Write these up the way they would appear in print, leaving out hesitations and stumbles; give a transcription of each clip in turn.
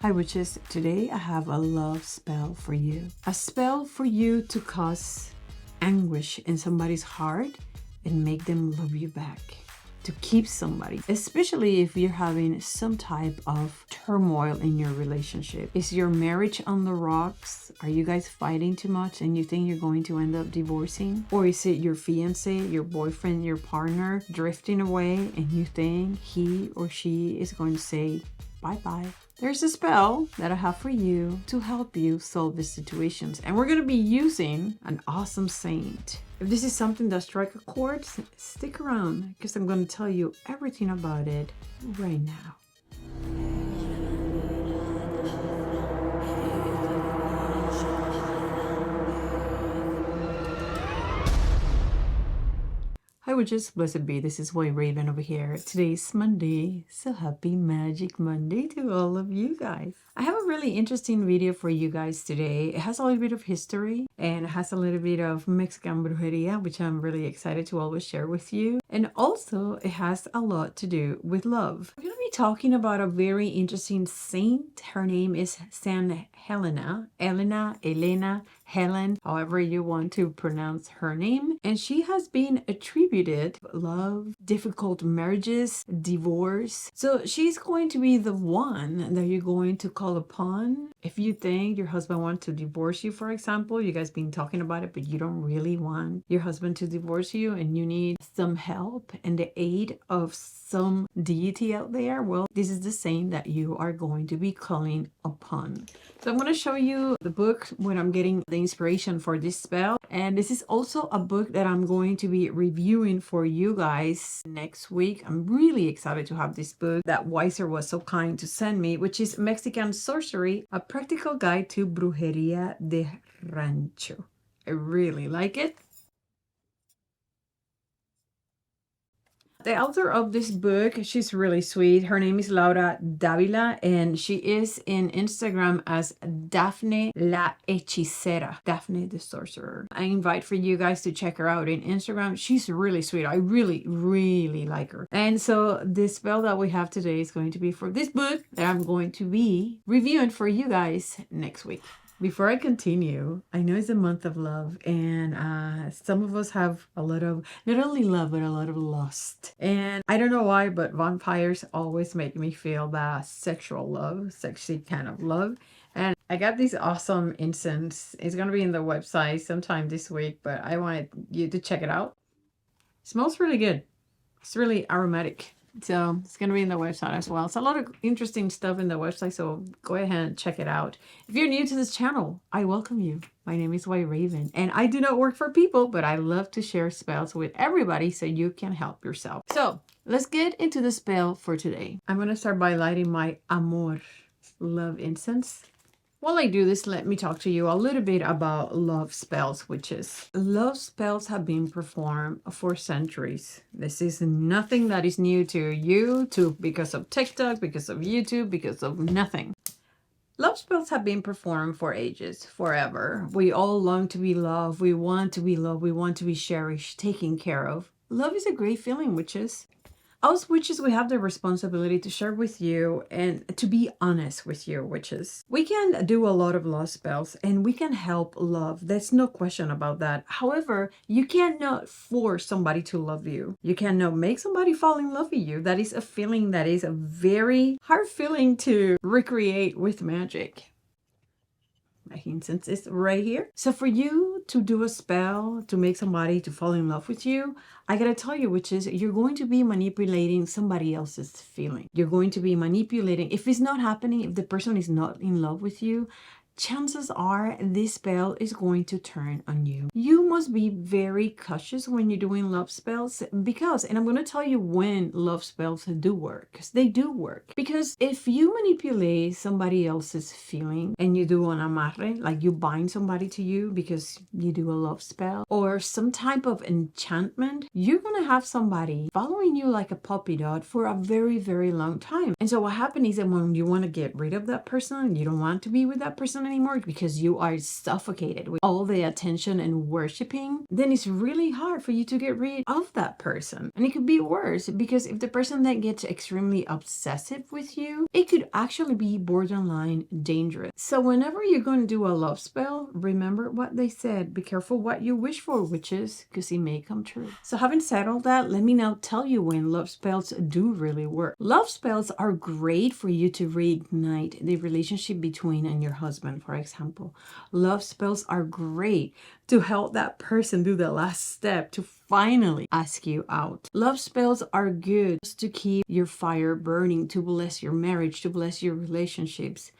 Hi witches, today I have a love spell for you. A spell for you to cause anguish in somebody's heart and make them love you back. To keep somebody, especially if you're having some type of turmoil in your relationship. Is your marriage on the rocks? Are you guys fighting too much and you think you're going to end up divorcing? Or is it your fiance, your boyfriend, your partner drifting away and you think he or she is going to say bye-bye? There's a spell that I have for you to help you solve these situations. And we're going to be using an awesome saint. If this is something that strikes a chord, stick around because I'm going to tell you everything about it right now. Hi witches, blessed be. This is White Raven over here. Today's Monday, so happy Magic Monday to all of you guys. I have a really interesting video for you guys today. It has a little bit of history and it has a little bit of Mexican Brujeria, which I'm really excited to always share with you. And also it has a lot to do with love. We're going to be talking about a very interesting saint. Her name is St Helena, Elena, Helen, however you want to pronounce her name. And she has been attributed love, difficult marriages, divorce. So she's going to be the one that you're going to call upon. If you think your husband wants to divorce you, for example, you guys been talking about it, but you don't really want your husband to divorce you and you need some help and the aid of some deity out there, well, this is the saint that you are going to be calling upon. So I'm going to show you the book when I'm getting the inspiration for this spell. And this is also a book that I'm going to be reviewing for you guys next week. I'm really excited to have this book that Weiser was so kind to send me, which is Mexican Sorcery, a practical guide to Brujeria de Rancho. I really like it. The author of this book, she's really sweet. Her name is Laura Dávila, and she is in Instagram as Daphne la Hechicera, Daphne the Sorcerer. I invite for you guys to check her out in Instagram. She's really sweet. I really, really like her. And so this spell that we have today is going to be for this book that I'm going to be reviewing for you guys next week. Before I continue, I know it's a month of love and some of us have a lot of, not only love, but a lot of lust. And I don't know why, but vampires always make me feel that sexual love, sexy kind of love. And I got this awesome incense. It's going to be in the website sometime this week, but I wanted you to check it out. It smells really good. It's really aromatic. So it's going to be in the website as well. It's a lot of interesting stuff in the website, so go ahead and check it out. If you're new to this channel, I welcome you. My name is White Raven, and I do not work for people, but I love to share spells with everybody so you can help yourself. So let's get into the spell for today. I'm going to start by lighting my Amor love incense. While I do this, let me talk to you a little bit about love spells, witches. Love spells have been performed for centuries. This is nothing that is new to you, because of TikTok, because of YouTube, because of nothing. Love spells have been performed for ages, forever. We all long to be loved. We want to be loved. We want to be cherished, taken care of. Love is a great feeling, witches. Us witches, we have the responsibility to share with you and to be honest with you, witches. We can do a lot of love spells and we can help love. There's no question about that. However, you cannot force somebody to love you. You cannot make somebody fall in love with you. That is a feeling that is a very hard feeling to recreate with magic. My incense is right here. So for you to do a spell to make somebody to fall in love with you, I gotta tell you, witches, you're going to be manipulating somebody else's feeling. You're going to be manipulating. If it's not happening, if the person is not in love with you, chances are this spell is going to turn on you. You must be very cautious when you're doing love spells because, and I'm going to tell you when love spells do work, because they do work. Because if you manipulate somebody else's feeling and you do an amarre, like you bind somebody to you because you do a love spell or some type of enchantment, you're going to have somebody following you like a puppy dog for a very, very long time. And so what happens is that when you want to get rid of that person, you don't want to be with that person anymore because you are suffocated with all the attention and worshiping, then it's really hard for you to get rid of that person. And it could be worse, because if the person that gets extremely obsessive with you, it could actually be borderline dangerous. So whenever you're going to do a love spell, remember what they said. Be careful what you wish for, witches, because it may come true. So having said all that, let me now tell you when love spells do really work. Love spells are great for you to reignite the relationship between and your husband, for example. Love spells are great to help that person do the last step to finally ask you out. Love spells are good to keep your fire burning, to bless your marriage, to bless your relationships.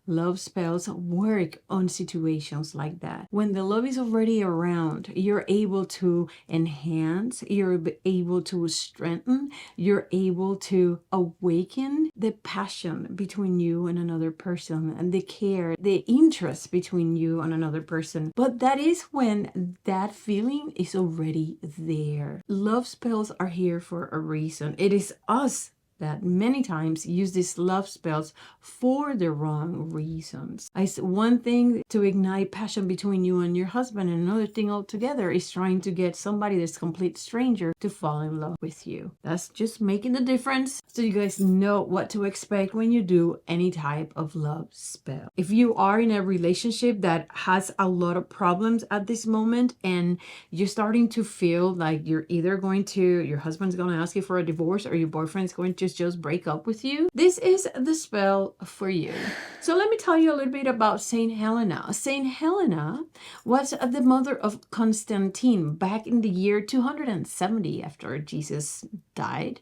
Love spells work on situations like that. When the love is already around, you're able to enhance, you're able to strengthen, you're able to awaken the passion between you and another person, and the care, the interest between you and another person. But that is when that feeling is already there. Love spells are here for a reason. It is us that many times use these love spells for the wrong reasons. It's one thing to ignite passion between you and your husband, and another thing altogether is trying to get somebody that's a complete stranger to fall in love with you. That's just making the difference, so you guys know what to expect when you do any type of love spell. If you are in a relationship that has a lot of problems at this moment, and you're starting to feel like you're either going to, your husband's going to ask you for a divorce, or your boyfriend's going to just break up with you, this is the spell for you. So let me tell you a little bit about St. Helena. St. Helena was the mother of Constantine back in the year 270 after Jesus died.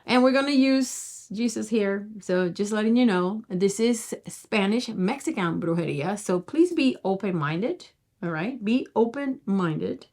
And we're going to use Jesus here. So just letting you know, this is Spanish Mexican brujeria. So please be open-minded. All right. Be open-minded.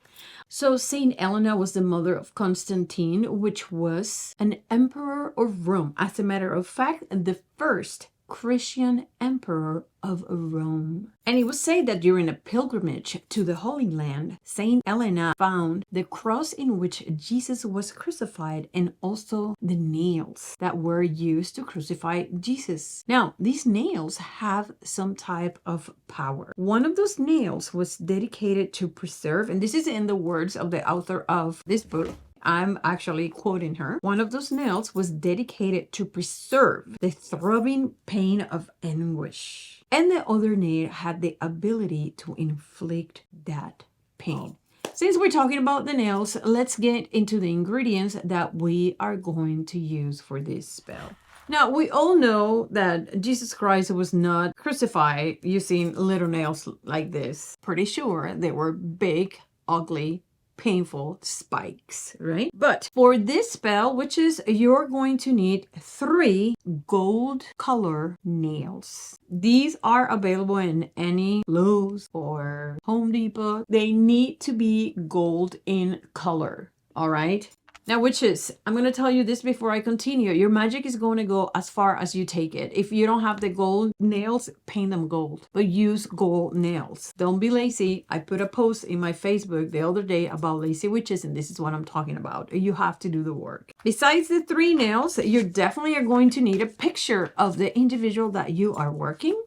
So St. Elena was the mother of Constantine, which was an emperor of Rome. As a matter of fact, the first Christian emperor of Rome. And it was said that during a pilgrimage to the Holy Land, St. Elena found the cross in which Jesus was crucified, and also the nails that were used to crucify Jesus. Now, these nails have some type of power. One of those nails was dedicated to preserve, and this is in the words of the author of this book, I'm actually quoting her. One of those nails was dedicated to preserve the throbbing pain of anguish. And the other nail had the ability to inflict that pain. Since we're talking about the nails, let's get into the ingredients that we are going to use for this spell. Now, we all know that Jesus Christ was not crucified using little nails like this. Pretty sure they were big, ugly, painful spikes, right? But for this spell, witches, you're going to need 3 gold color nails. These are available in any Lowe's or Home Depot. They need to be gold in color, all right? Now, witches, I'm going to tell you this before I continue. Your magic is going to go as far as you take it. If you don't have the gold nails, paint them gold. But use gold nails. Don't be lazy. I put a post in my Facebook the other day about lazy witches, and this is what I'm talking about. You have to do the work. Besides the 3 nails, you definitely are going to need a picture of the individual that you are working.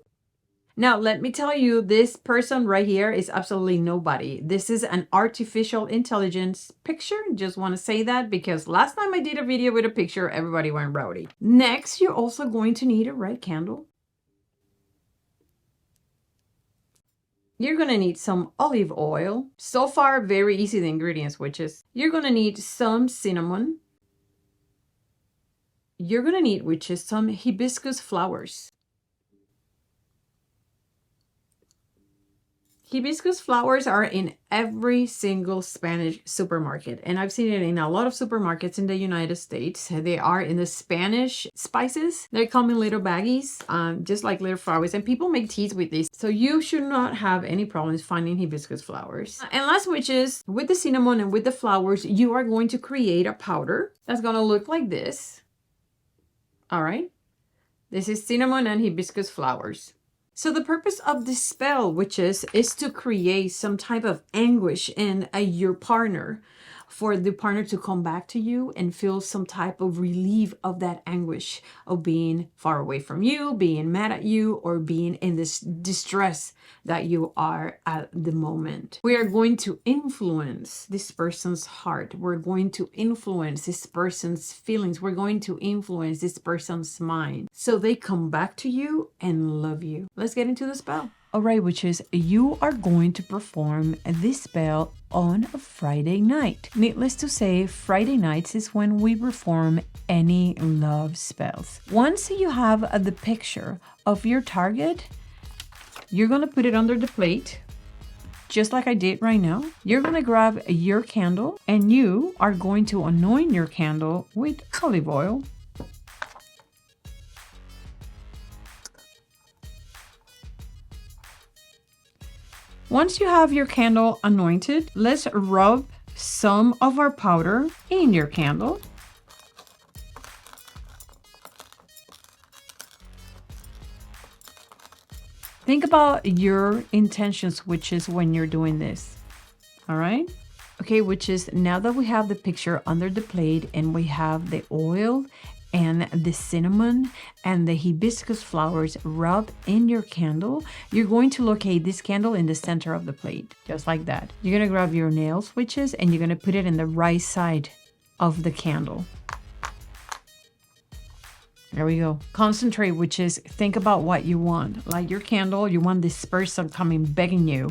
Now, let me tell you, this person right here is absolutely nobody. This is an artificial intelligence picture. Just want to say that because last time I did a video with a picture, everybody went rowdy. Next, you're also going to need a red candle. You're going to need some olive oil. So far, very easy, the ingredients, witches. You're going to need some cinnamon. You're going to need, witches, some hibiscus flowers. Hibiscus flowers are in every single Spanish supermarket, and I've seen it in a lot of supermarkets in the United States. They are in the Spanish spices. They come in little baggies, just like little flowers, and people make teas with these. So you should not have any problems finding hibiscus flowers. And last, witches, with the cinnamon and with the flowers, you are going to create a powder that's going to look like this. All right. This is cinnamon and hibiscus flowers. So the purpose of this spell, witches, is to create some type of anguish in your partner. for the partner to come back to you and feel some type of relief of that anguish of being far away from you, being mad at you, or being in this distress that you are at the moment. We are going to influence this person's heart. We're going to influence this person's feelings. We're going to influence this person's mind so they come back to you and love you. Let's get into the spell. All right, witches, you are going to perform this spell on a Friday night. Needless to say, Friday nights is when we perform any love spells. Once you have the picture of your target, you're going to put it under the plate, just like I did right now. You're going to grab your candle and you are going to anoint your candle with olive oil. Once you have your candle anointed, let's rub some of our powder in your candle. Think about your intentions, witches, when you're doing this. All right? Okay, witches, now that we have the picture under the plate and we have the oil and the cinnamon and the hibiscus flowers rubbed in your candle, you're going to locate this candle in the center of the plate, just like that. You're going to grab your nails, witches, and you're going to put it in the right side of the candle. There we go. Concentrate, witches. Think about what you want. Like your candle, you want this person coming begging you.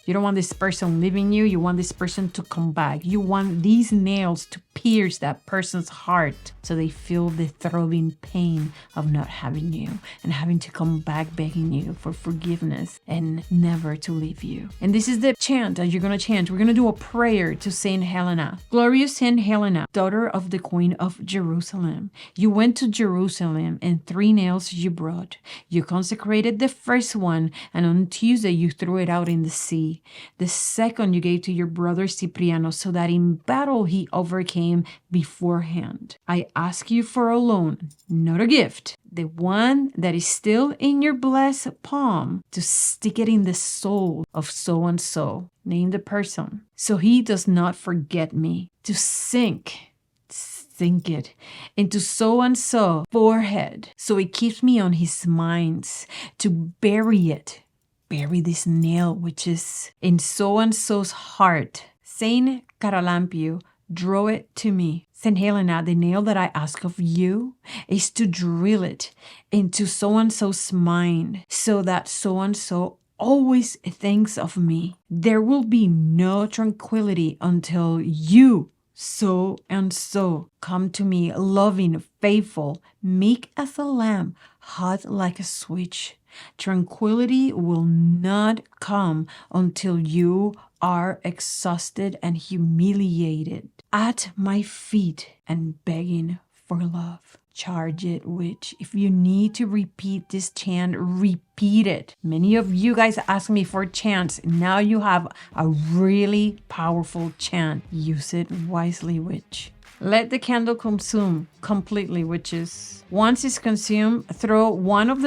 You don't want this person leaving you. You want this person to come back. You want these nails to pierce that person's heart so they feel the throbbing pain of not having you and having to come back begging you for forgiveness and never to leave you. And this is the chant that you're going to chant. We're going to do a prayer to St Helena. Glorious St Helena, daughter of the Queen of Jerusalem. You went to Jerusalem and 3 nails you brought. You consecrated the first one, and on Tuesday you threw it out in the sea. The second you gave to your brother Cipriano, so that in battle he overcame beforehand. I ask you for a loan, not a gift. The one that is still in your blessed palm, to stick it in the soul of so-and-so. Name the person. So he does not forget me. To sink it into so-and-so forehead, so it keeps me on his minds. To bury it. Bury this nail, which is in so-and-so's heart. Saint Caralampio, draw it to me. St. Helena, the nail that I ask of you is to drill it into so-and-so's mind, so that so-and-so always thinks of me. There will be no tranquility until you, so-and-so, come to me, loving, faithful, meek as a lamb, hot like a switch. Tranquility will not come until you are exhausted and humiliated at my feet and begging for love. Charge it, witch. If you need to repeat this chant, repeat it. Many of you guys ask me for chants. Now you have a really powerful chant. Use it wisely, witch. Let the candle consume completely, witches. Once it's consumed, throw one of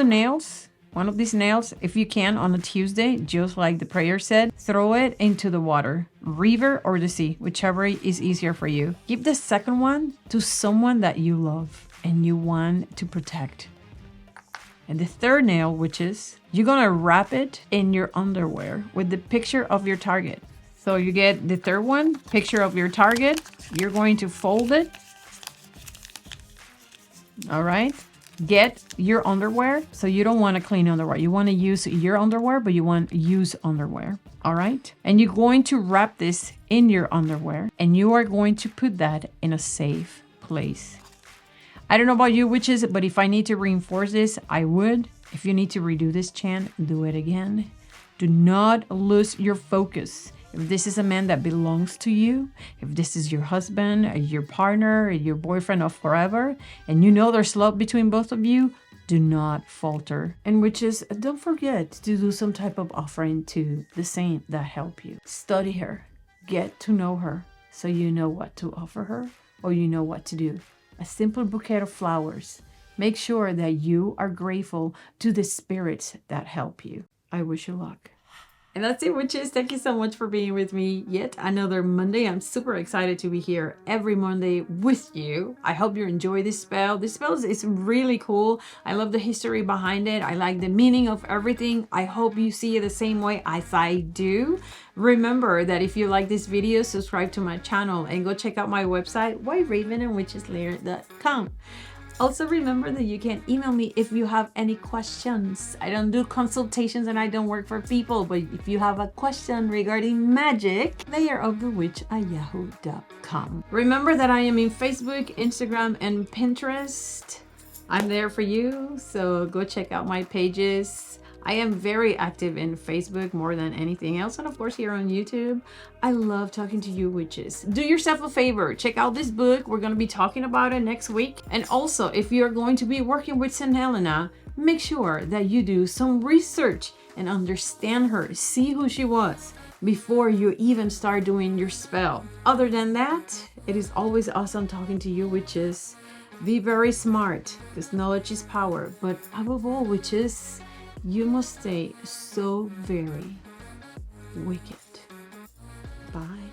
these nails, if you can, on a Tuesday, just like the prayer said. Throw it into the water, river or the sea, whichever is easier for you. Give the second one to someone that you love and you want to protect. And the third nail, witches, you're gonna wrap it in your underwear with the picture of your target. So you get the third one, picture of your target. You're going to fold it. All right. Get your underwear. So you don't want to clean underwear. You want to use your underwear, but you want used underwear. All right. And you're going to wrap this in your underwear and you are going to put that in a safe place. I don't know about you, witches, but if I need to reinforce this, I would. If you need to redo this chant, do it again. Do not lose your focus. If this is a man that belongs to you, if this is your husband, your partner, your boyfriend of forever, and you know there's love between both of you, do not falter. And witches, don't forget to do some type of offering to the saint that helped you. Study her, get to know her, so you know what to offer her or you know what to do. A simple bouquet of flowers. Make sure that you are grateful to the spirits that help you. I wish you luck. And that's it, witches. Thank you so much for being with me yet another Monday. I'm super excited to be here every Monday with you. I hope you enjoy this spell. This spell is really cool. I love the history behind it. I like the meaning of everything. I hope you see it the same way as I do. Remember that if you like this video, subscribe to my channel and go check out my website, whiteravenandwitcheslayer.com. Also remember that you can email me if you have any questions. I don't do consultations and I don't work for people, but if you have a question regarding magic, layerofthewitch@yahoo.com. Remember that I am in Facebook, Instagram, and Pinterest. I'm there for you, so go check out my pages. I am very active in Facebook more than anything else, and of course here on YouTube. I love talking to you witches. Do yourself a favor, check out this book. We're going to be talking about it next week. And also, if you're going to be working with St Helena, make sure that you do some research and understand her, see who she was before you even start doing your spell. Other than that, it is always awesome talking to you witches. Be very smart, because knowledge is power. But above all, witches, you must stay so very wicked. Bye.